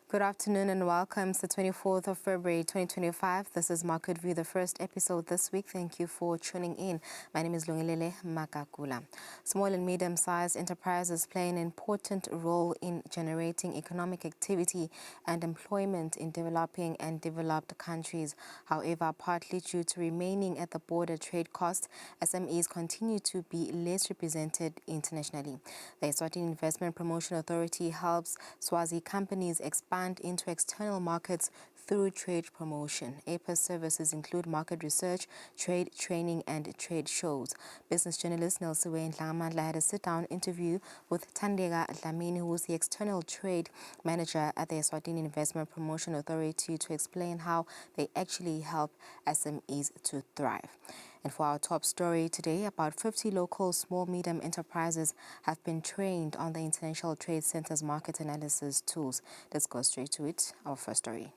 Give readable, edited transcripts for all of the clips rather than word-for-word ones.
Good afternoon and welcome to the 24th of February 2025. This is Market View, the first episode this week. Thank you for tuning in. My name is Lungilele Makakula. Small and medium-sized enterprises play an important role in generating economic activity and employment in developing and developed countries. However, partly due to remaining at the border trade costs, SMEs continue to be less represented internationally. The Eswatini Investment Promotion Authority helps Swazi companies expand into external markets through trade promotion. APA's services include market research, trade training and trade shows. Business journalist Nelsiwe Ndlangamandla had a sit-down interview with Tandega Dlamini, who is the external trade manager at the Eswatini Investment Promotion Authority, to explain how they actually help SMEs to thrive. And for our top story today, about 50 local small-medium enterprises have been trained on the International Trade Center's market analysis tools. Let's go straight to it. Our first story.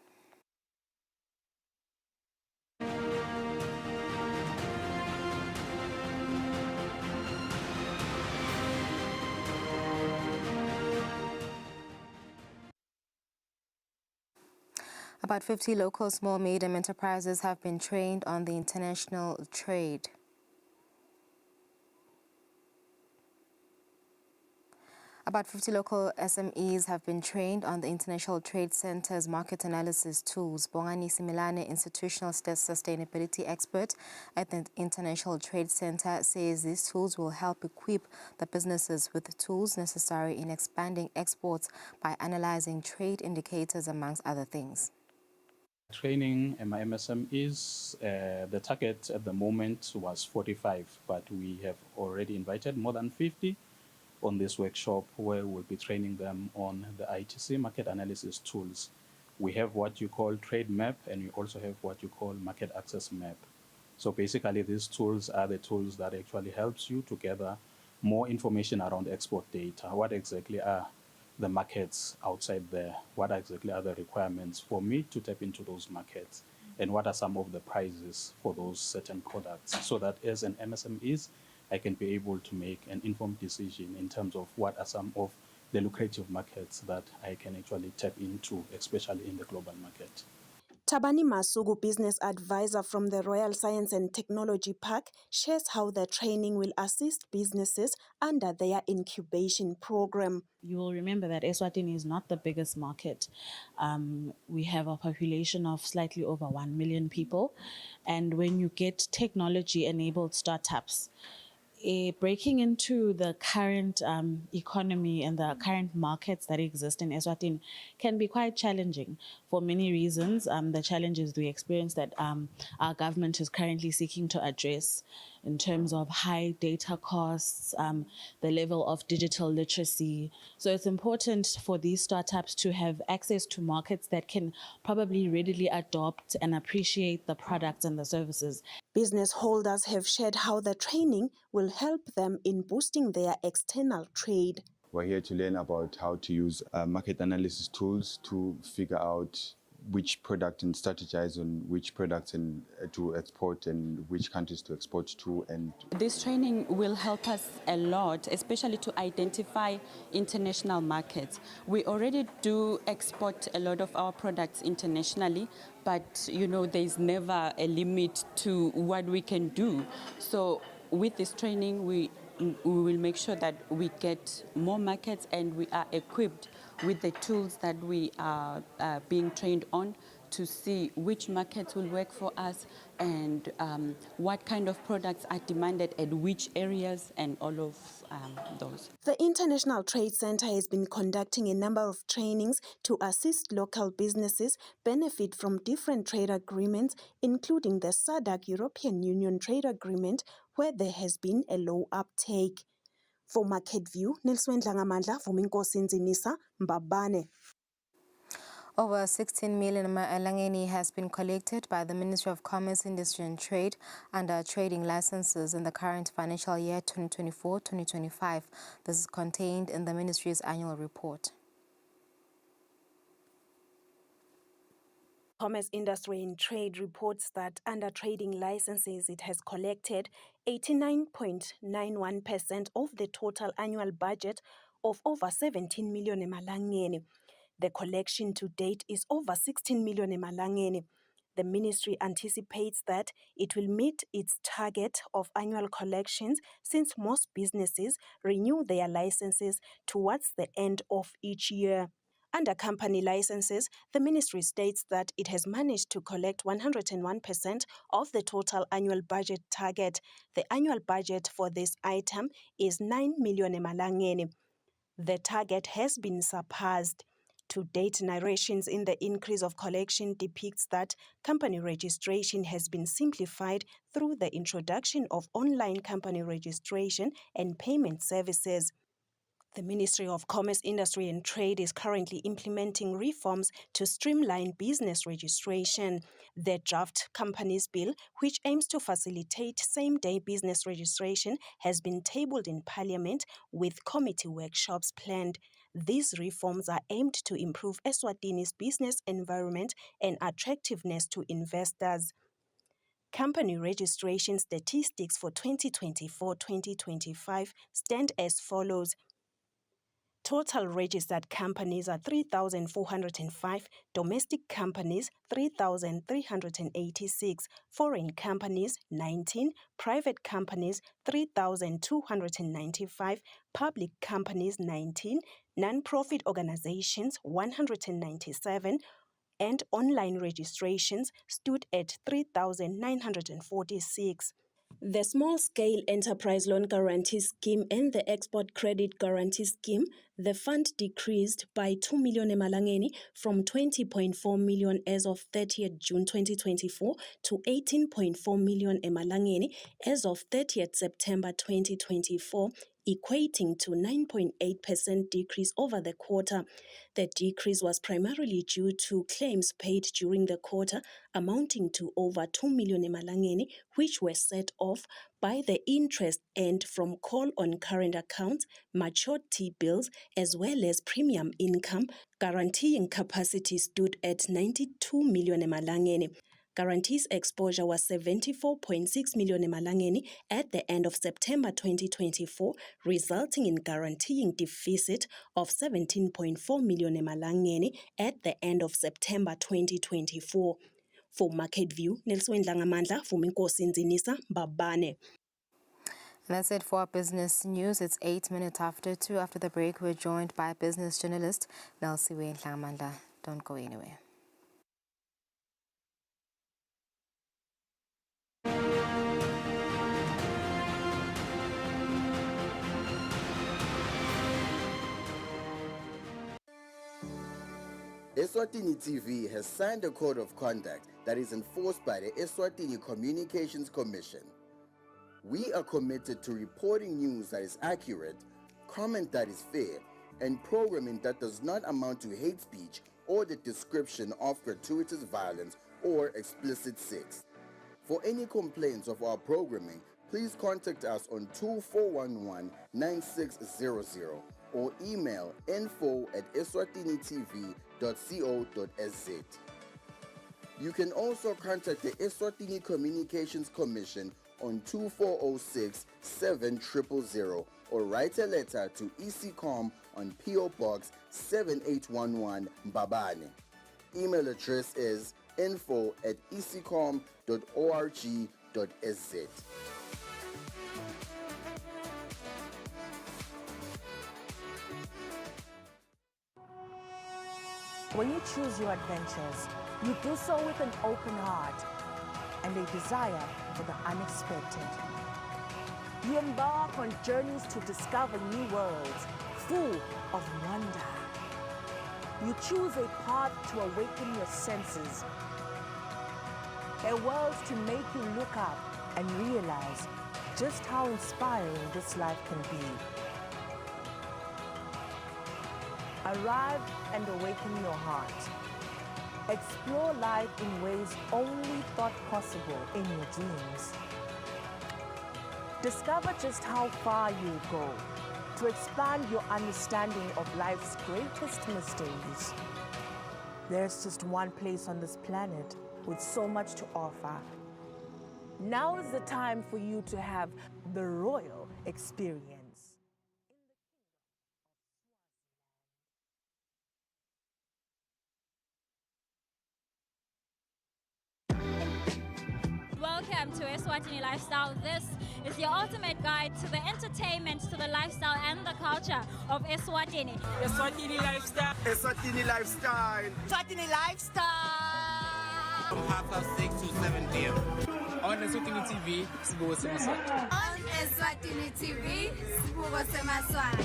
About 50 local small-medium enterprises have been trained on the international trade. About 50 local SMEs have been trained on the International Trade Center's market analysis tools. Bongani Similane, institutional sustainability expert at the International Trade Center, says these tools will help equip the businesses with the tools necessary in expanding exports by analyzing trade indicators, amongst other things. Training my MSMEs, the target at the moment was 45, but we have already invited more than 50 on this workshop where we'll be training them on the ITC market analysis tools. We have what you call trade map, and we also have what you call market access map. So basically these tools are the tools that actually helps you to gather more information around export data. What exactly are the markets outside there? What exactly are the requirements for me to tap into those markets? And what are some of the prices for those certain products, so that as an MSMEs, I can be able to make an informed decision in terms of what are some of the lucrative markets that I can actually tap into, especially in the global market. Tabani Masugu, business advisor from the Royal Science and Technology Park, shares how the training will assist businesses under their incubation program. You will remember that Eswatini is not the biggest market. We have a population of slightly over 1 million people. And when you get technology-enabled startups, breaking into the current economy and the current markets that exist in Eswatini can be quite challenging for many reasons. The challenges we experience that our government is currently seeking to address in terms of high data costs, the level of digital literacy. So it's important for these startups to have access to markets that can probably readily adopt and appreciate the products and the services. Business holders have shared how the training will help them in boosting their external trade. We're here to learn about how to use market analysis tools to figure out which product and strategize on which products to export and which countries to export to. And this training will help us a lot, especially to identify international markets. We already do export a lot of our products internationally, but there's never a limit to what we can do. So with this training, we will make sure that we get more markets and we are equipped with the tools that we are being trained on to see which markets will work for us and what kind of products are demanded at which areas and all of those. The International Trade Center has been conducting a number of trainings to assist local businesses benefit from different trade agreements, including the SADC European Union Trade Agreement, where there has been a low uptake. For Market View, Nelsiwe Ndlangamandla, Vuminkosi Nzinisa, Mbabane. Over 16 million Langeni has been collected by the Ministry of Commerce, Industry and Trade under trading licenses in the current financial year 2024-2025. This is contained in the Ministry's annual report. Commerce, Industry and Trade reports that under trading licenses, it has collected 89.91% of the total annual budget of over 17 million emalangeni. The collection to date is over 16 million emalangeni. The ministry anticipates that it will meet its target of annual collections since most businesses renew their licenses towards the end of each year. Under company licenses, the ministry states that it has managed to collect 101% of the total annual budget target. The annual budget for this item is 9 million emalangeni. The target has been surpassed. To date, narrations in the increase of collection depicts that company registration has been simplified through the introduction of online company registration and payment services. The Ministry of Commerce, Industry and Trade is currently implementing reforms to streamline business registration. The draft Companies Bill, which aims to facilitate same-day business registration, has been tabled in Parliament with committee workshops planned. These reforms are aimed to improve Eswatini's business environment and attractiveness to investors. Company registration statistics for 2024-2025 stand as follows. Total registered companies are 3,405, domestic companies 3,386, foreign companies 19, private companies 3,295, public companies 19, non-profit organizations 197, and online registrations stood at 3,946. The Small Scale Enterprise Loan Guarantee Scheme and the Export Credit Guarantee Scheme, the fund decreased by 2 million emalangeni from 20.4 million as of 30th June 2024 to 18.4 million emalangeni as of 30th September 2024, equating to 9.8% decrease over the quarter. The decrease was primarily due to claims paid during the quarter amounting to over 2 million emalangeni, which were set off by the interest earned from call on current accounts, matured T-bills, as well as premium income. Guaranteeing capacity stood at 92 million emalangeni. Guarantees exposure was 74.6 million emalangeni at the end of September 2024, resulting in guaranteeing deficit of 17.4 million emalangeni at the end of September 2024. For Market View, Nelson Dlangamandla, Fuminkosi Nzinisa, Babane. And that's it for our business news. It's 8 minutes after 2. After the break, we're joined by business journalist Nelsiwe Dlangamandla. Don't go anywhere. Eswatini TV has signed a code of conduct that is enforced by the Eswatini Communications Commission. We are committed to reporting news that is accurate, comment that is fair, and programming that does not amount to hate speech or the description of gratuitous violence or explicit sex. For any complaints of our programming, please contact us on 2411-9600 or email info@eswatinitv.co.za. You can also contact the Eswatini Communications Commission on 2406-7000 or write a letter to ECCOM on PO Box 7811 Mbabane. Email address is info@ecom.org.sz. When you choose your adventures, you do so with an open heart and a desire for the unexpected. You embark on journeys to discover new worlds full of wonder. You choose a path to awaken your senses, a world to make you look up and realize just how inspiring this life can be. Arrive and awaken your heart. Explore life in ways only thought possible in your dreams. Discover just how far you'll go to expand your understanding of life's greatest mysteries. There's just one place on this planet with so much to offer. Now is the time for you to have the royal experience. welcome to Eswatini Lifestyle. This is your ultimate guide to the entertainment, to the lifestyle and the culture of Eswatini. Eswatini Lifestyle. Eswatini Lifestyle. Eswatini Lifestyle. From 6:30 to 7 p.m. On Eswatini TV, Sibuko Semaswati. On Eswatini TV, Sibuko Semaswati.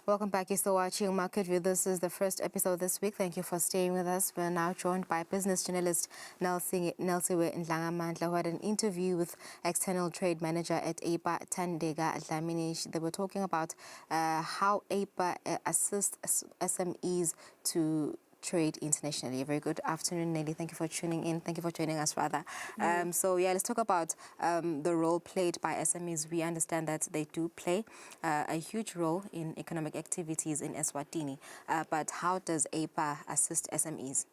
Welcome back. You're still watching Market View. This is the first episode this week. Thank you for staying with us. We're now joined by business journalist Nelsiwe Ndlangamandla, who had an interview with external trade manager at APA, Thandeka Dlamini. They were talking about how APA assists SMEs to trade internationally. A very good afternoon, Nelly. Thank you for tuning in. Thank you for joining us, rather. So, let's talk about the role played by SMEs. We understand that they do play a huge role in economic activities in Eswatini. But how does APA assist SMEs?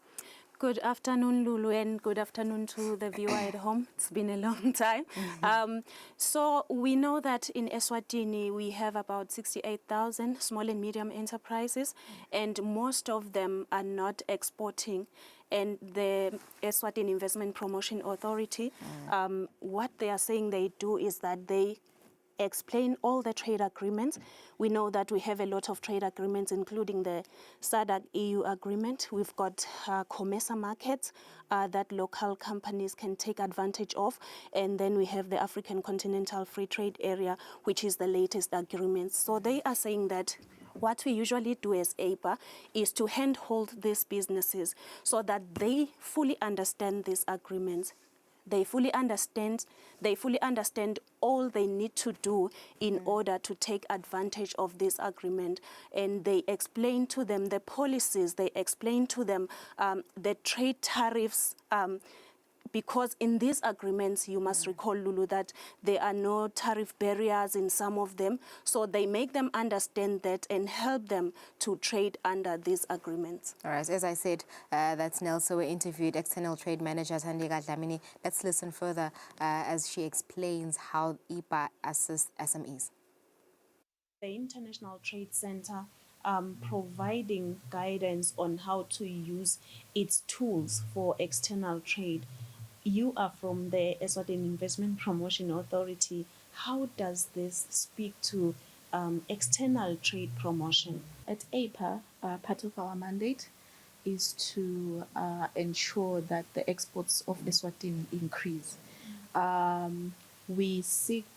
Good afternoon, Lulu, and good afternoon to the viewer at home. It's been a long time. So we know that in Eswatini, we have about 68,000 small and medium enterprises, and most of them are not exporting. And the Eswatini Investment Promotion Authority, what they are saying they do is that they explain all the trade agreements. We know that we have a lot of trade agreements, including the SADC EU agreement. We've got COMESA markets that local companies can take advantage of. And then we have the African Continental Free Trade Area, which is the latest agreement. So they are saying that what we usually do as APA is to handhold these businesses so that they fully understand these agreements. They fully understand all they need to do in order to take advantage of this agreement. And they explain to them the policies, they explain to them the trade tariffs, because in these agreements, you must recall, Lulu, that there are no tariff barriers in some of them. So they make them understand that and help them to trade under these agreements. All right. As I said, that's Nelson. We interviewed external trade manager Thandeka Dlamini. Let's listen further as she explains how EPA assists SMEs. The International Trade Center providing guidance on how to use its tools for external trade. You are from the Eswatini Investment Promotion Authority. How does this speak to external trade promotion? At APA, part of our mandate is to ensure that the exports of Eswatini increase. We seek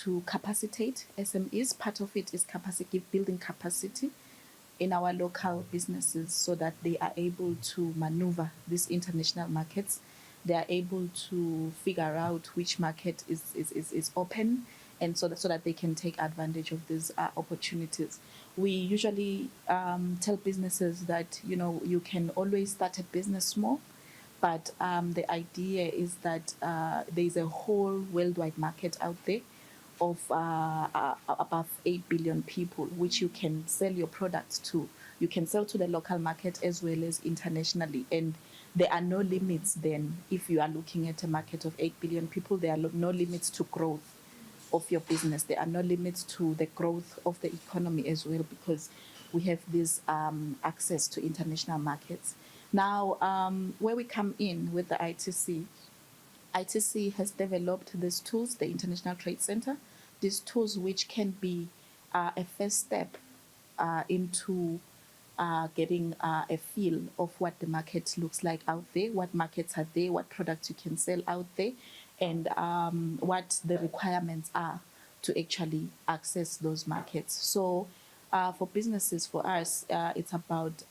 to capacitate SMEs. Part of it is building capacity in our local businesses so that they are able to maneuver these international markets. They are able to figure out which market is open, and so that they can take advantage of these opportunities. We usually tell businesses that, you can always start a business small, but the idea is that there is a whole worldwide market out there of above 8 billion people, which you can sell your products to. You can sell to the local market as well as internationally. And there are no limits then. If you are looking at a market of 8 billion people, there are no limits to growth of your business. There are no limits to the growth of the economy as well, because we have this access to international markets. Now, where we come in with the ITC has developed these tools, the International Trade Center, these tools which can be a first step into getting a feel of what the market looks like out there, what markets are there, what products you can sell out there, and what the requirements are to actually access those markets. So for businesses, for us, it's about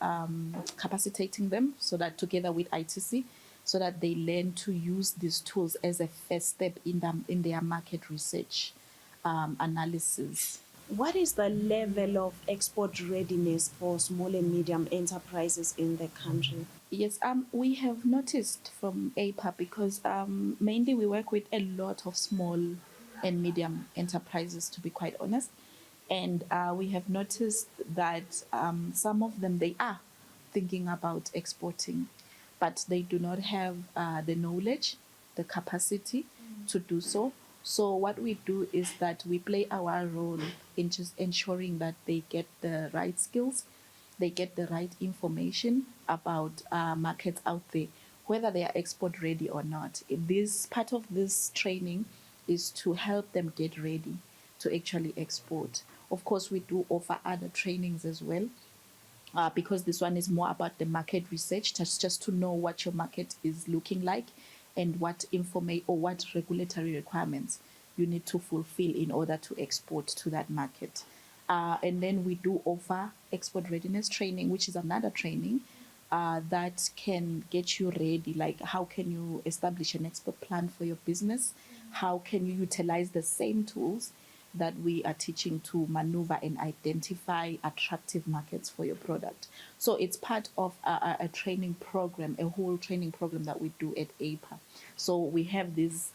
capacitating them so that together with ITC, so that they learn to use these tools as a first step in their market research analysis. What is the level of export readiness for small and medium enterprises in the country? Yes, we have noticed from APA, because mainly we work with a lot of small and medium enterprises, to be quite honest. And we have noticed that some of them, they are thinking about exporting, but they do not have the knowledge, the capacity to do so. So what we do is that we play our role in just ensuring that they get the right skills, they get the right information about markets out there, whether they are export ready or not. This part of this training is to help them get ready to actually export. Of course, we do offer other trainings as well, because this one is more about the market research, just to know what your market is looking like and what information or what regulatory requirements you need to fulfill in order to export to that market. And then we do offer export readiness training, which is another training that can get you ready. Like, how can you establish an export plan for your business? How can you utilize the same tools that we are teaching to maneuver and identify attractive markets for your product? So it's part of a training program, a whole training program that we do at APA. So we have these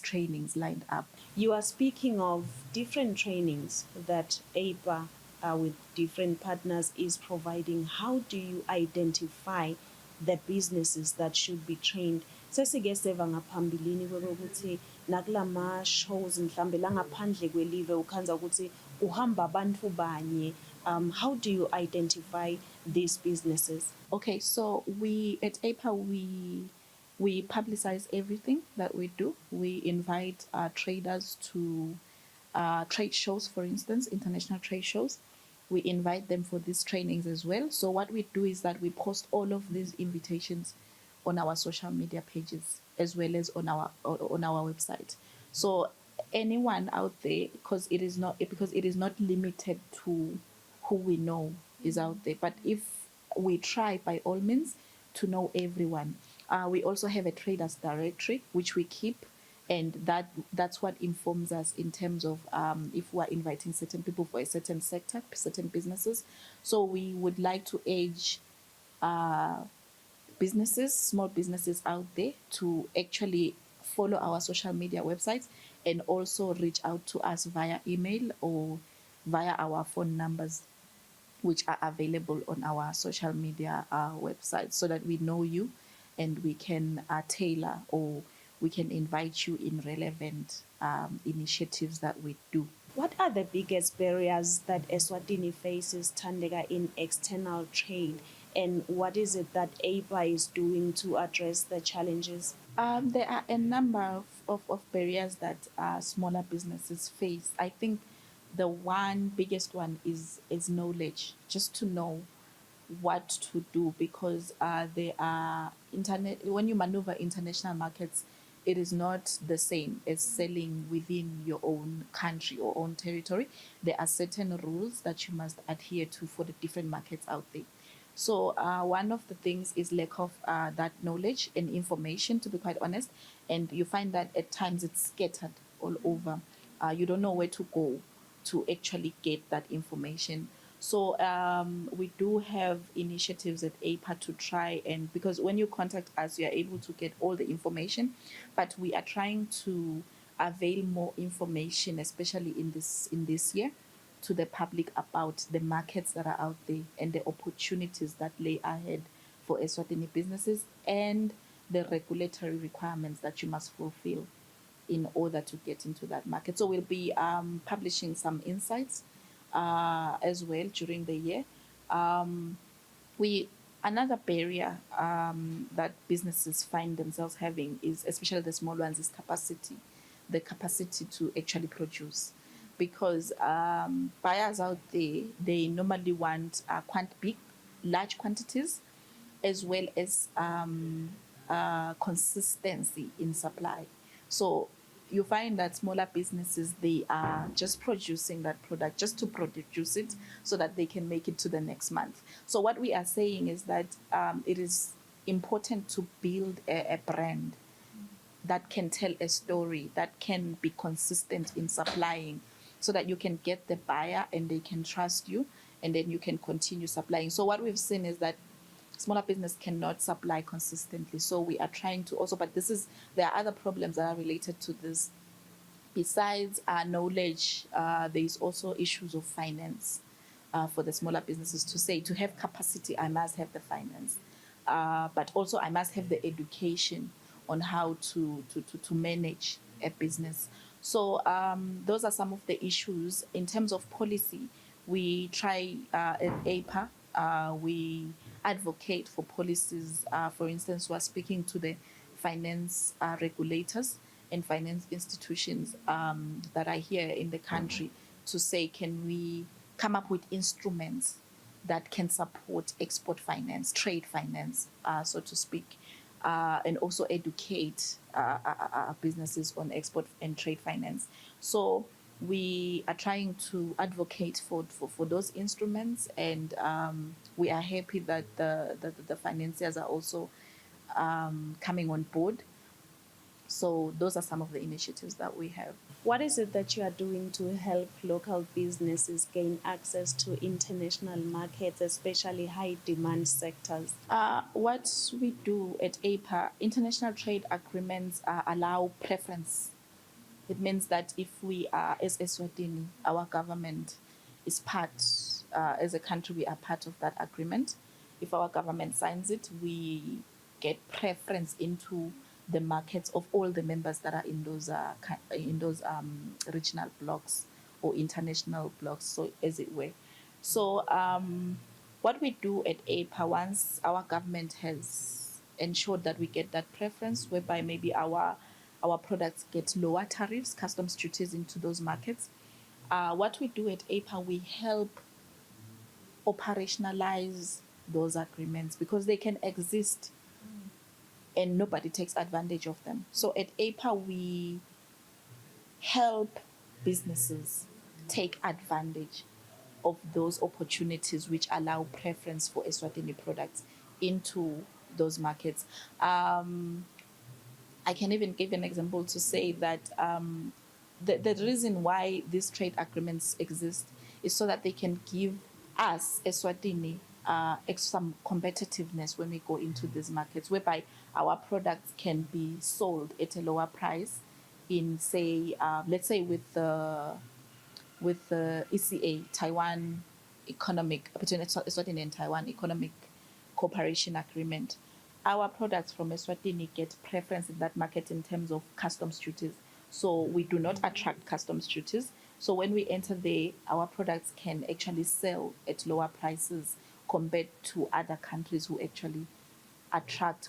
trainings lined up. You are speaking of different trainings that APA with different partners is providing. How do you identify the businesses that should be trained? Sesike seva ngaphambilini kokuthi nakulama shows mhlambe la ngaphandle kwelive ukhanza ukuthi uhamba abantu banye. How do you identify these businesses? Okay, so we at APA we publicize everything that we do. We invite traders to trade shows, for instance, international trade shows. We invite them for these trainings as well. So what we do is that we post all of these invitations on our social media pages as well as on our website. So anyone out there, because it is not limited to who we know is out there, but if we try by all means to know everyone. We also have a traders directory which we keep, and that's what informs us in terms of if we're inviting certain people for a certain sector, certain businesses. So we would like to urge businesses, small businesses out there, to actually follow our social media websites and also reach out to us via email or via our phone numbers, which are available on our social media website, so that we know you and we can tailor, or we can invite you in relevant initiatives that we do. What are the biggest barriers that Eswatini faces, Thandeka, in external trade? And what is it that APA is doing to address the challenges? There are a number of barriers that smaller businesses face. I think the biggest one is knowledge, just to know what to do, because there are when you maneuver international markets, it is not the same as selling within your own country or own territory. There are certain rules that you must adhere to for the different markets out there. So one of the things is lack of that knowledge and information, to be quite honest. And you find that at times it's scattered all over. You don't know where to go to actually get that information. So we do have initiatives at APA to try, and because when you contact us, you are able to get all the information, but we are trying to avail more information, especially in this year, to the public about the markets that are out there and the opportunities that lay ahead for Eswatini businesses, and the regulatory requirements that you must fulfill in order to get into that market. So we'll be publishing some insights as well during the year. Another barrier that businesses find themselves having is, especially the small ones, is the capacity to actually produce. Because buyers out there, they normally want large quantities, as well as consistency in supply. So you find that smaller businesses, they are just producing that product just to produce it so that they can make it to the next month. So what we are saying is that it is important to build a brand that can tell a story, that can be consistent in supplying, so that you can get the buyer and they can trust you, and then you can continue supplying. So what we've seen is that smaller business cannot supply consistently. So we are trying to also, but there are other problems that are related to this. Besides knowledge, there is also issues of finance for the smaller businesses to say, to have capacity, I must have the finance. But also I must have the education on how to manage a business. So those are some of the issues. In terms of policy, we try at APA, we advocate for policies. For instance, we're speaking to the finance regulators and finance institutions that are here in the country to say, can we come up with instruments that can support export finance, trade finance, so to speak, and also educate businesses on export and trade finance. So we are trying to advocate for those instruments, and we are happy that the financiers are also coming on board. So those are some of the initiatives that we have. What is it that you are doing to help local businesses gain access to international markets, especially high demand sectors? What we do at APA, international trade agreements allow preference. It means that if we are, as Eswatini, our government is part, as a country, we are part of that agreement. If our government signs it, we get preference into the markets of all the members that are in those regional blocks or international blocks, so as it were. So what we do at APA, once our government has ensured that we get that preference, whereby maybe our products get lower tariffs, customs duties into those markets, what we do at APA, we help operationalize those agreements because they can exist and nobody takes advantage of them. So at APA, we help businesses take advantage of those opportunities which allow preference for Eswatini products into those markets. I can even give an example to say that the reason why these trade agreements exist is so that they can give us, Eswatini, some competitiveness when we go into these markets, whereby our products can be sold at a lower price in, say, let's say with the ECA, Taiwan Economic, between Eswatini and Taiwan Economic Cooperation Agreement. Our products from Eswatini get preference in that market in terms of customs duties. So we do not attract customs duties. So when we enter there, our products can actually sell at lower prices compared to other countries who actually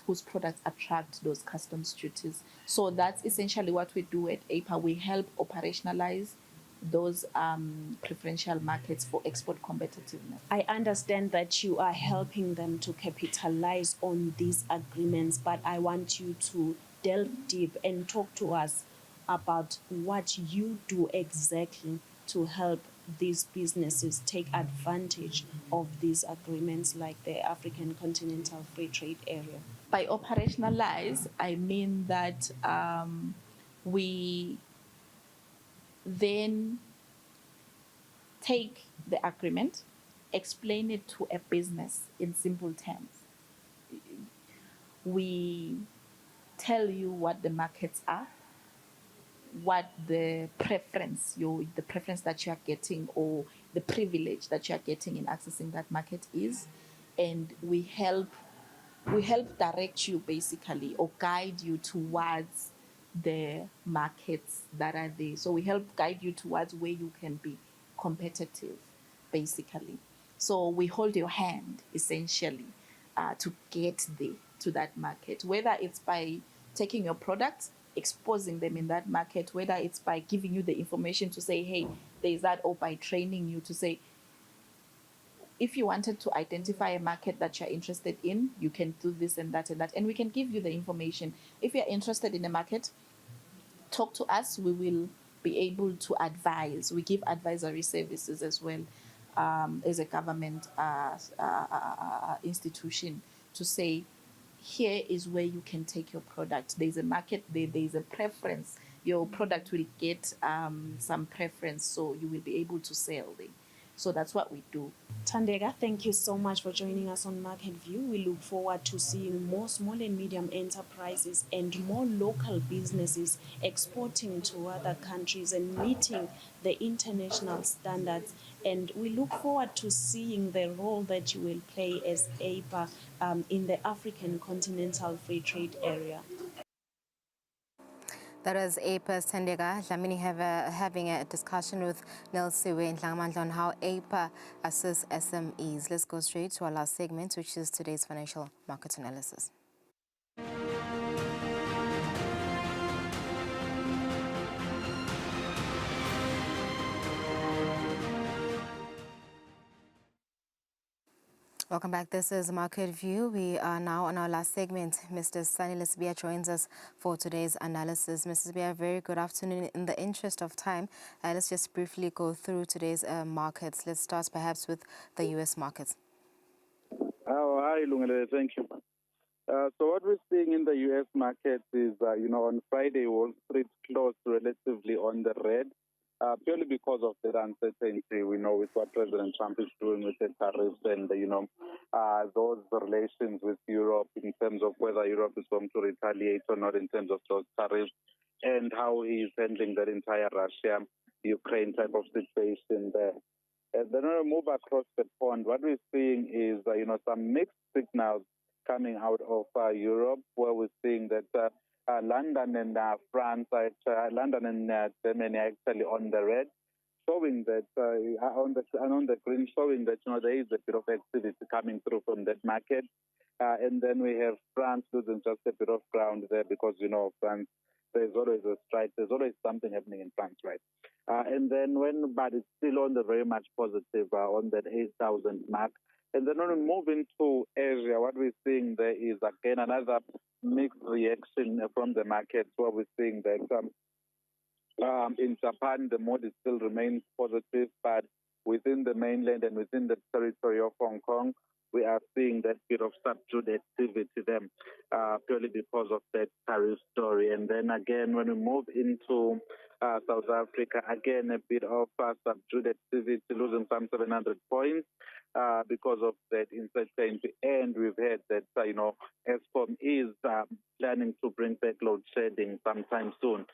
whose products attract those customs duties. So that's essentially what we do at APA. We help operationalize those preferential markets for export competitiveness. I understand that you are helping them to capitalize on these agreements, but I want you to delve deep and talk to us about what you do exactly to help these businesses take advantage of these agreements like the African Continental Free Trade Area. By operationalize, I mean that we then take the agreement, explain it to a business in simple terms. We tell you what the markets are, what the preference that you are getting or the privilege that you are getting in accessing that market is, and we help direct you basically or guide you towards the markets that are there. So we help guide you towards where you can be competitive, basically. So we hold your hand essentially to get there to that market, whether it's by taking your products, exposing them in that market, whether it's by giving you the information to say, hey, there's that, or by training you to say, if you wanted to identify a market that you're interested in, you can do this and that and that, and we can give you the information. If you're interested in a market, talk to us. We will be able to advise. We give advisory services as well as a government institution to say, here is where you can take your product. There's a market there, there's a preference. Your product will get some preference, so you will be able to sell there. So that's what we do. Thandeka, thank you so much for joining us on Market View. We look forward to seeing more small and medium enterprises and more local businesses exporting to other countries and meeting the international standards. And we look forward to seeing the role that you will play as APA in the African Continental Free Trade Area. That is APA Thandeka Dlamini having a discussion with Nelsiwe and Dlangamandla on how APA assists SMEs. Let's go straight to our last segment, which is today's financial market analysis. Welcome back. This is Market View. We are now on our last segment. Mr. Sani Lesbia joins us for today's analysis. Mrs. Lesbia, very good afternoon. In the interest of time, let's just briefly go through today's markets. Let's start perhaps with the U.S. markets. Oh, hi, Lungele. Thank you. So what we're seeing in the U.S. market is, on Friday, Wall Street closed relatively on the red. Purely because of the uncertainty, we know with what President Trump is doing with the tariffs and, those relations with Europe in terms of whether Europe is going to retaliate or not in terms of those tariffs and how he's handling that entire Russia-Ukraine type of situation there. And then when we move across the pond, what we're seeing is, some mixed signals coming out of Europe, where we're seeing that London and France, London and Germany are actually on the red, showing that on the green, showing that there is a bit of activity coming through from that market. And then we have France losing just a bit of ground there because France, there's always a strike, there's always something happening in France, right? And then but it's still on the very much positive on that 8,000 mark. And then when we move into Asia, what we're seeing there is again another mixed reaction from the markets, where we're seeing that in Japan, the mood still remains positive, but within the mainland and within the territory of Hong Kong, we are seeing that bit of subdued activity there, purely because of that tariff story. And then again, when we move into South Africa, again, a bit of subdued activity, losing some 700 points because of that uncertainty. And we've heard that, Eskom is planning to bring back load shedding sometime soon.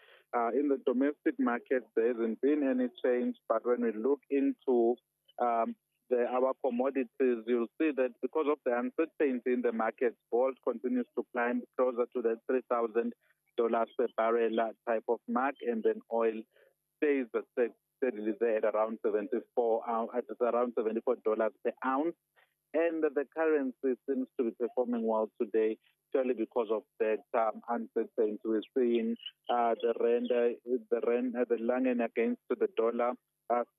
In the domestic market, there hasn't been any change, but when we look into our commodities, you'll see that because of the uncertainty in the market, gold continues to climb closer to the $3,000 per barrel type of mark, and then oil stays steadily there at around $74 per ounce. And the currency seems to be performing well today, purely because of that uncertainty. We're seeing the Lilangeni against the dollar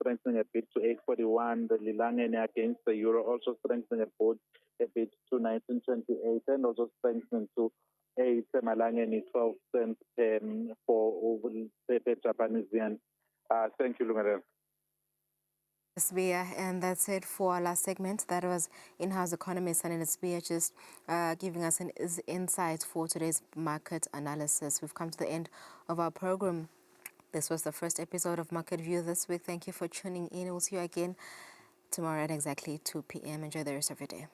strengthening a bit to 8.41. The Lilangeni against the euro also strengthening a bit to 19.28, and also strengthening to 8 Malangeni 12 cents for Japanese yen. Thank you, Lumere. And that's it for our last segment. That was in-house economist Sani Lesbia just giving us an insight for today's market analysis. We've come to the end of our program. This was the first episode of Market View this week. Thank you for tuning in. We'll see you again tomorrow at exactly 2 p.m. Enjoy the rest of your day.